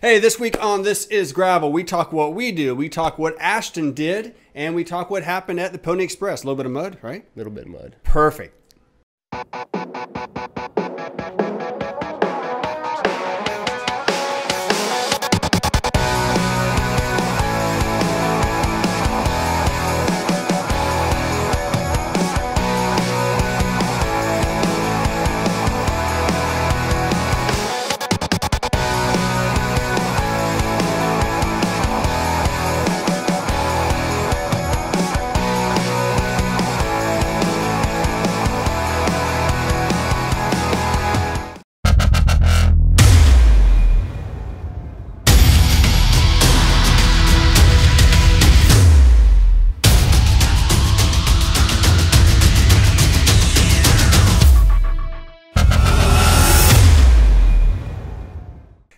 Hey, this week on This Is Gravel, we talk what we do. We talk what Ashton did, and we talk what happened at the Pony Express. A little bit of mud, right? A little bit of mud. Perfect.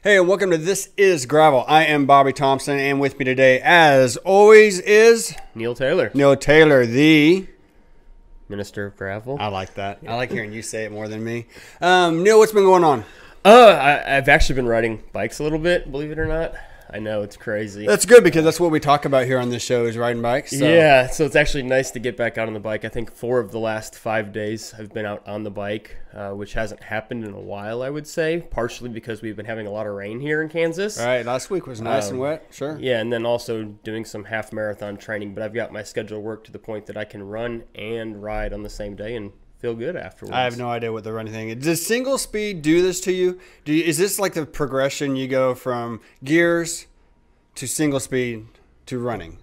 Hey, and welcome to This Is Gravel. I am Bobby Thompson, and with me today, as always, is Neil Taylor. Neil Taylor, the Minister of Gravel. I like that. I like hearing you say it more than me. Neil, what's been going on? I've actually been riding bikes a little bit, believe it or not. I know, it's crazy. That's good because that's what we talk about here on this show is riding bikes. So. Yeah, so it's actually nice to get back out on the bike. I think 4 of the last 5 days I've been out on the bike, which hasn't happened in a while, I would say, partially because we've been having a lot of rain here in Kansas. All right, last week was nice and wet, sure. Yeah, and then also doing some half marathon training, but I've got my schedule worked to the point that I can run and ride on the same day and feel good afterwards. I have no idea what the running thing is. Does single speed do this to you? Is this like the progression you go from gears to single speed to running?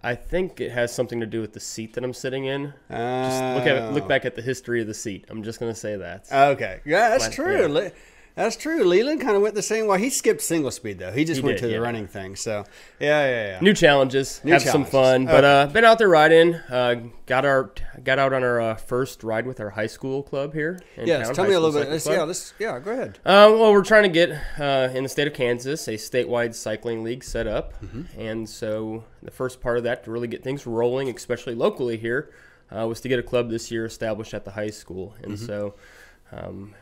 I think it has something to do with the seat that I'm sitting in. Just look back at the history of the seat. I'm just going to say that. Okay. Yeah, that's true. Yeah. That's true. Leland kind of went the same way. He skipped single speed, though. He just went to the running thing. So, yeah. New challenges. Have some fun. Okay. But been out there riding. Got out on our first ride with our high school club here in town. Tell me a little bit. Yeah, go ahead. Well, we're trying to get, in the state of Kansas, a statewide cycling league set up. Mm-hmm. And so the first part of that to really get things rolling, especially locally here, was to get a club this year established at the high school. And so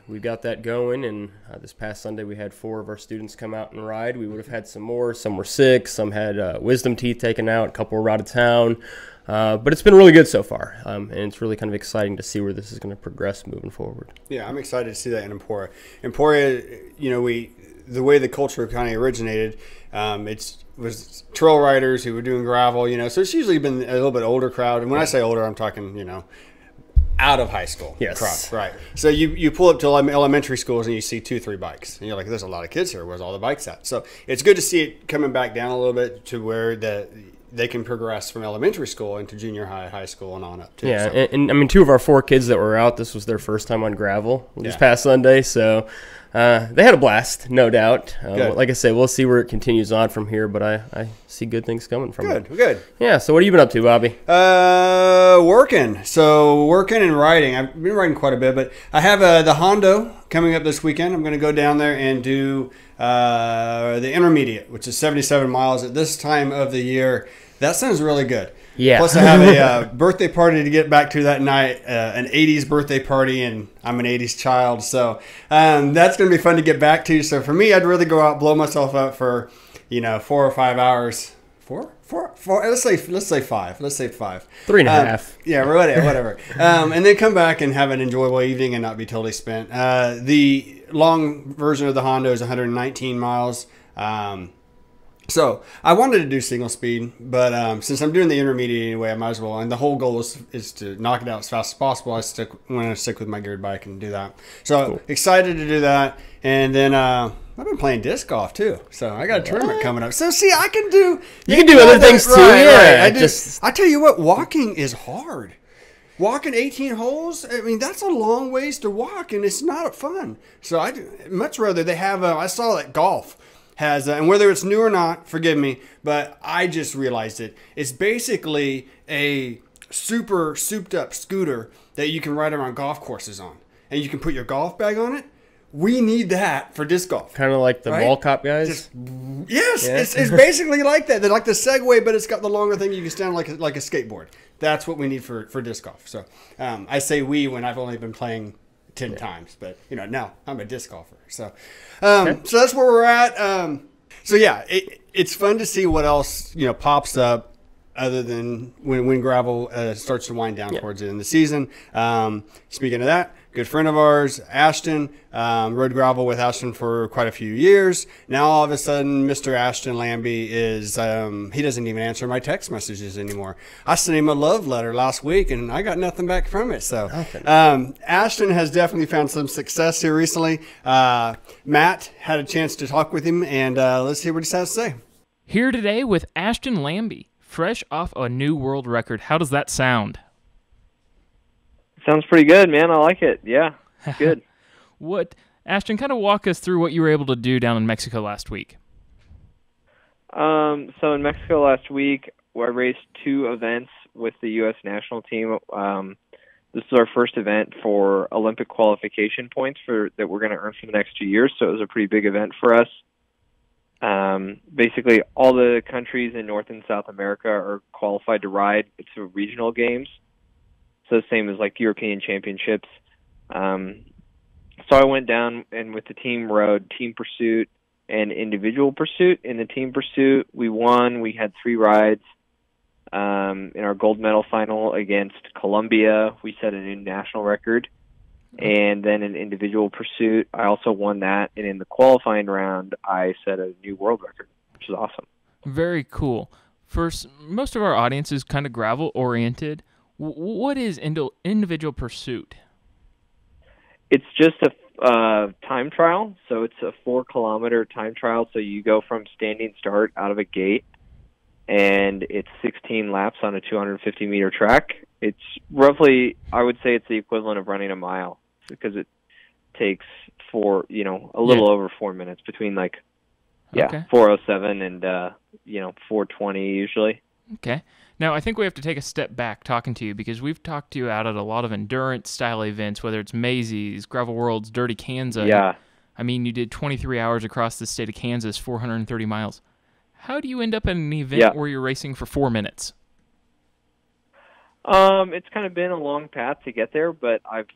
we got that going, and this past Sunday we had 4 of our students come out and ride. We would have had some more. Some were sick. Some had wisdom teeth taken out. A couple were out of town. But it's been really good so far, and it's really kind of exciting to see where this is going to progress moving forward. Yeah, I'm excited to see that in Emporia. Emporia, the way the culture kind of originated, was trail riders who were doing gravel, so it's usually been a little bit older crowd. And when I say older, I'm talking, out of high school. Yes. Crowd, right. So you pull up to elementary schools and you see 2-3 bikes. And you're like, there's a lot of kids here. Where's all the bikes at? So it's good to see it coming back down a little bit to where they can progress from elementary school into junior high school, and on up too. Yeah, so. and I mean, 2 of our 4 kids that were out, this was their first time on gravel this past Sunday. So they had a blast, no doubt. Like I said, we'll see where it continues on from here, but I see good things coming from it. Good. Yeah, so what have you been up to, Bobby? Working. So working and riding. I've been riding quite a bit, but I have the Hondo coming up this weekend. I'm going to go down there and do the intermediate, which is 77 miles at this time of the year. That sounds really good. Yeah. Plus, I have a birthday party to get back to that night, an 80s birthday party, and I'm an 80s child. So that's going to be fun to get back to. So for me, I'd rather go out, blow myself up for, 4 or 5 hours. Four. Let's say 5. Let's say 5. 3.5. Yeah, whatever. And then come back and have an enjoyable evening and not be totally spent. The long version of the Hondo is 119 miles. So I wanted to do single speed, but since I'm doing the intermediate anyway, I might as well. And the whole goal is to knock it out as fast as possible. I want to stick with my geared bike and do that. So cool. Excited to do that. And then I've been playing disc golf too. So I got a tournament coming up. So see, I can do. You can do other things too. Yeah. Right. I tell you what, walking is hard. Walking 18 holes, I mean, that's a long ways to walk, and it's not fun. So I'd much rather they have. I saw that golf has, and whether it's new or not, forgive me, but I just realized it. It's basically a super souped up scooter that you can ride around golf courses on, and you can put your golf bag on it. We need that for disc golf. Kind of like the ball cop guys? Yes, yeah. It's basically like that. They're like the Segway, but it's got the longer thing you can stand like a skateboard. That's what we need for disc golf. So I say we when I've only been playing 10 times, but now I'm a disc golfer. So so that's where we're at. So yeah, it's fun to see what else pops up other than when gravel starts to wind down towards the end of the season. Speaking of that, good friend of ours, Ashton, rode gravel with Ashton for quite a few years. Now all of a sudden, Mr. Ashton Lambie is he doesn't even answer my text messages anymore. I sent him a love letter last week, and I got nothing back from it. So Ashton has definitely found some success here recently. Matt had a chance to talk with him, and let's hear what he has to say. Here today with Ashton Lambie, fresh off a new world record. How does that sound? Sounds pretty good, man. I like it. Yeah, good. Ashton, kind of walk us through what you were able to do down in Mexico last week. So in Mexico last week, I raced 2 events with the U.S. national team. This is our first event for Olympic qualification points that we're going to earn for the next 2 years. So it was a pretty big event for us. Basically, all the countries in North and South America are qualified to ride. It's a regional games. So the same as like European championships. So I went down and with the team rode team pursuit and individual pursuit. In the team pursuit, we won. We had 3 rides. In our gold medal final against Colombia, we set a new national record. And then in individual pursuit, I also won that. And in the qualifying round, I set a new world record, which is awesome. Very cool. First, most of our audience is kind of gravel-oriented. What is individual pursuit? It's just a time trial. So it's a 4-kilometer time trial. So you go from standing start out of a gate, and it's 16 laps on a 250-meter track. It's roughly, I would say it's the equivalent of running a mile because it takes a little over 4 minutes between 4:07 and 4:20 usually. Okay. Now, I think we have to take a step back talking to you because we've talked to you out at a lot of endurance-style events, whether it's Mazy's, Gravel Worlds, Dirty Kansas. Yeah. I mean, you did 23 hours across the state of Kansas, 430 miles. How do you end up at an event where you're racing for 4 minutes? It's kind of been a long path to get there, but I've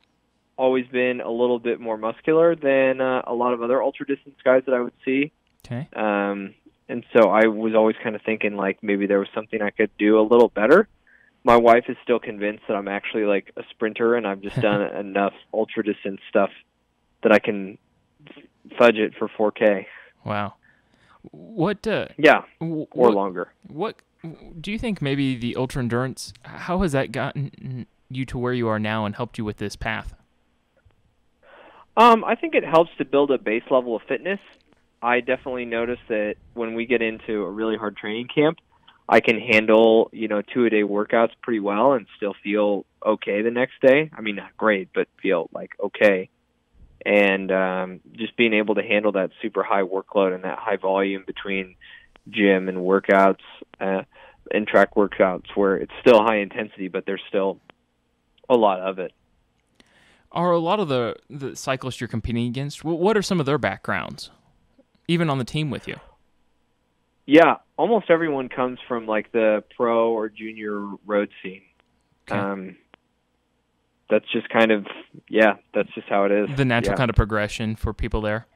always been a little bit more muscular than a lot of other ultra-distance guys that I would see. Okay. And so I was always kind of thinking maybe there was something I could do a little better. My wife is still convinced that I'm actually a sprinter, and I've just done enough ultra-distance stuff that I can fudge it for 4K. Wow. Or longer. What do you think maybe the ultra endurance, how has that gotten you to where you are now and helped you with this path? I think it helps to build a base level of fitness. I definitely notice that when we get into a really hard training camp, I can handle, 2-a-day workouts pretty well and still feel okay the next day. I mean, not great, but feel okay. And just being able to handle that super high workload and that high volume between gym and workouts and track workouts where it's still high intensity, but there's still a lot of it. Are a lot of the cyclists you're competing against, what are some of their backgrounds, even on the team with you? Yeah, almost everyone comes from the pro or junior road scene. Okay. That's just that's just how it is. The natural kind of progression for people there?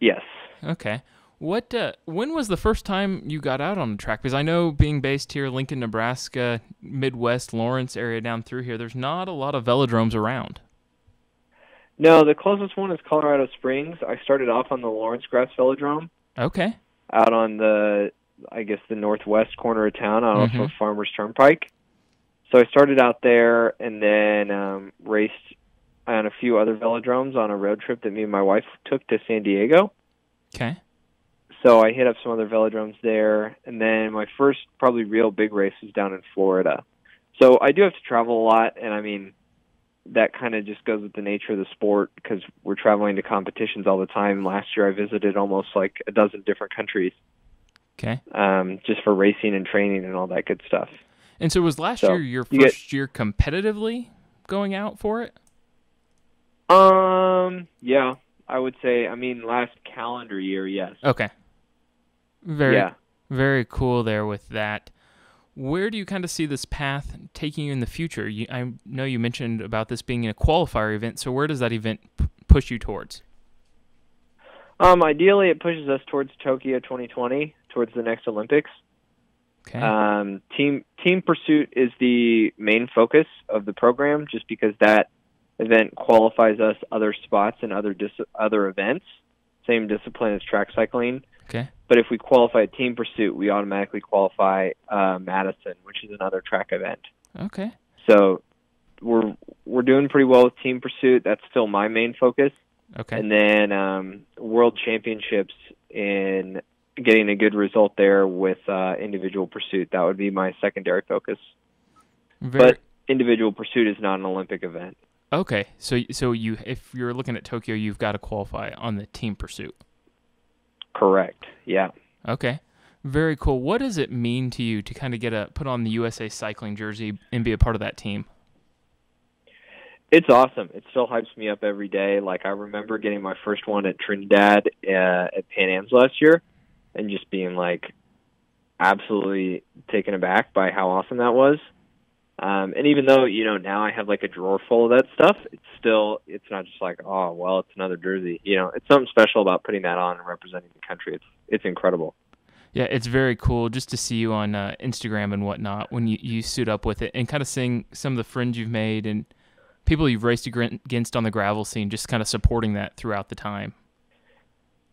Yes. Okay. When was the first time you got out on the track? Because I know being based here, Lincoln, Nebraska, Midwest, Lawrence area down through here, there's not a lot of velodromes around. No, the closest one is Colorado Springs. I started off on the Lawrence Grass Velodrome. Okay. Out on the northwest corner of town, off of Farmers Turnpike. So I started out there and then raced on a few other velodromes on a road trip that me and my wife took to San Diego. Okay. So I hit up some other velodromes there, and then my first probably real big race was down in Florida. So I do have to travel a lot, and I mean, that kind of just goes with the nature of the sport because we're traveling to competitions all the time. Last year I visited almost a dozen different countries. Okay. Just for racing and training and all that good stuff. And so was last year your first year competitively going out for it? Yeah, I would say, last calendar year, yes. Okay. Very cool there with that. Where do you kind of see this path taking you in the future? I know you mentioned about this being a qualifier event, so where does that event push you towards? Ideally, it pushes us towards Tokyo 2020, towards the next Olympics. Okay. Team pursuit is the main focus of the program, just because that event qualifies us other spots and other events. Same discipline as track cycling. Okay. But if we qualify at team pursuit, we automatically qualify Madison, which is another track event. Okay. So we're doing pretty well with team pursuit. That's still my main focus. Okay. And then world championships in getting a good result there with individual pursuit. That would be my secondary focus. But individual pursuit is not an Olympic event. Okay. So you, if you're looking at Tokyo, you've got to qualify on the team pursuit. Correct. Yeah. Okay. Very cool. What does it mean to you to kind of put on the USA Cycling jersey and be a part of that team? It's awesome. It still hypes me up every day. Like, I remember getting my first one at Trinidad at Pan Am's last year and just being, like, absolutely taken aback by how awesome that was. And even though, now I have, like, a drawer full of that stuff, it's not just like, oh, well, it's another jersey. It's something special about putting that on and representing the country. It's incredible. Yeah, it's very cool just to see you on Instagram and whatnot when you suit up with it and kind of seeing some of the friends you've made and people you've raced against on the gravel scene, just kind of supporting that throughout the time.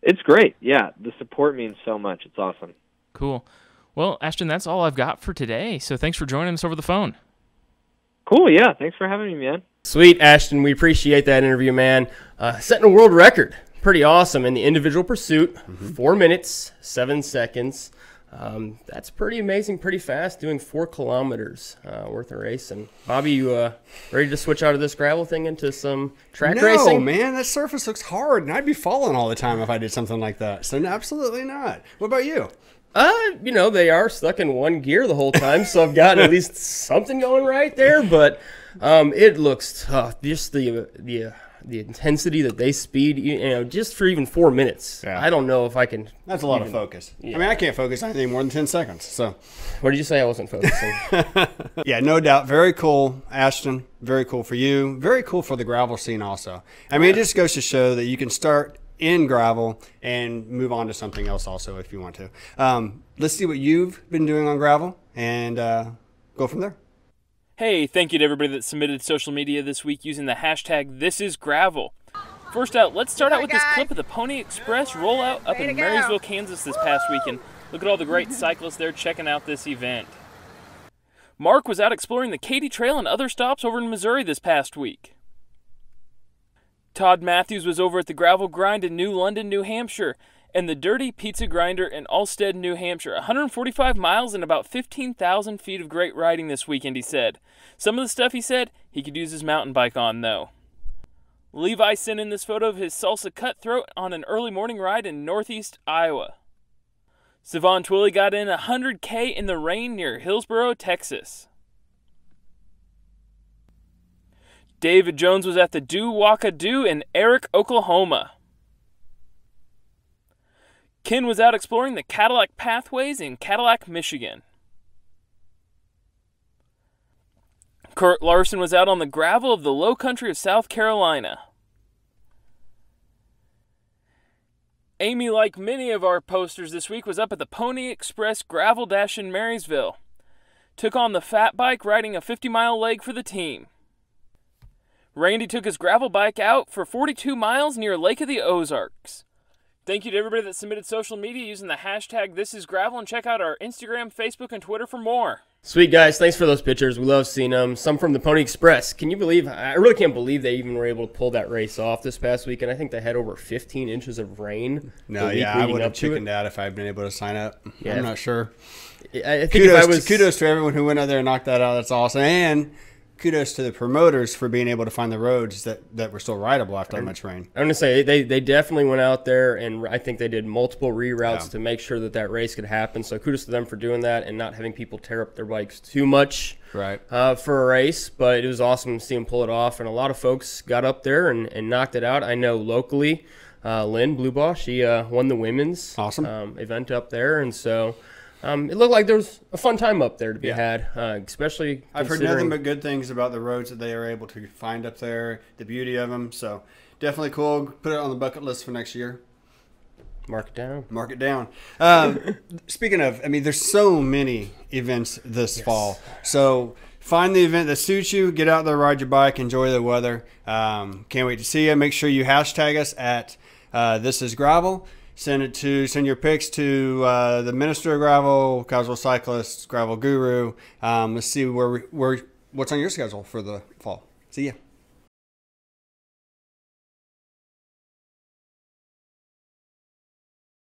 It's great. Yeah, the support means so much. It's awesome. Cool. Well, Ashton, that's all I've got for today. So thanks for joining us over the phone. Cool. Yeah, thanks for having me, man. Sweet, Ashton. We appreciate that interview, man. Setting a world record. Pretty awesome in the individual pursuit. 4 minutes, 7 seconds. That's pretty amazing, pretty fast, doing 4 kilometers worth of racing. Bobby, you ready to switch out of this gravel thing into some track racing? No, man, that surface looks hard, and I'd be falling all the time if I did something like that. So no, absolutely not. What about you? They are stuck in one gear the whole time, so I've got at least something going right there, but it looks tough. Just the intensity that they speed, just for even 4 minutes. Yeah. I don't know if I can. That's a lot of focus. Yeah. I mean, I can't focus on anything more than 10 seconds. So, What did you say? I wasn't focusing. yeah, no doubt. Very cool, Ashton. Very cool for you. Very cool for the gravel scene also. I mean, it just goes to show that you can start in gravel and move on to something else also if you want to. Let's see what you've been doing on gravel and go from there. Hey, thank you to everybody that submitted social media this week using the hashtag #ThisIsGravel. First out, let's start out with this clip of the Pony Express rollout up in Marysville, Kansas this past weekend. Look at all the great cyclists there checking out this event. Mark was out exploring the Katy Trail and other stops over in Missouri this past week. Todd Matthews was over at the Gravel Grind in New London, New Hampshire, and the Dirty Pizza Grinder in Alstead, New Hampshire. 145 miles and about 15,000 feet of great riding this weekend, he said. Some of the stuff he said he could use his mountain bike on, though. Levi sent in this photo of his salsa cutthroat on an early morning ride in northeast Iowa. Savon Twilley got in 100K in the rain near Hillsboro, Texas. David Jones was at the Do Waka Do in Eric, Oklahoma. Ken was out exploring the Cadillac Pathways in Cadillac, Michigan. Kurt Larson was out on the gravel of the low country of South Carolina. Amy, like many of our posters this week, was up at the Pony Express Gravel Dash in Marysville. Took on the fat bike, riding a 50-mile leg for the team. Randy took his gravel bike out for 42 miles near Lake of the Ozarks. Thank you to everybody that submitted social media using the hashtag #ThisIsGravel, and check out our Instagram, Facebook, and Twitter for more. Sweet, guys. Thanks for those pictures. We love seeing them. Some from the Pony Express. Can you believe? I really can't believe they even were able to pull that race off this past weekend. I think they had over 15 inches of rain. No, yeah, I would have chickened out if I had been able to sign up. Yeah. I'm not sure. I think kudos to everyone who went out there and knocked that out. That's awesome. And kudos to the promoters for being able to find the roads that were still rideable after that much rain. I'm going to say they definitely went out there, and I think they did multiple reroutes to make sure that race could happen. So kudos to them for doing that and not having people tear up their bikes too much for a race. But it was awesome to see them pull it off, and a lot of folks got up there and knocked it out. I know locally, Lynn Bluebaugh, she won the women's event up there, and so it looked like there was a fun time up there to be had, especially I've heard nothing but good things about the roads that they are able to find up there, the beauty of them. So definitely cool. Put it on the bucket list for next year. Mark it down. Mark it down. Speaking of, I mean, there's so many events this fall. So find the event that suits you. Get out there, ride your bike, enjoy the weather. Can't wait to see you. Make sure you hashtag us at This Is Gravel. Send your pics to the Minister of Gravel, Casual Cyclist, Gravel Guru. Let's see what's on your schedule for the fall. See ya.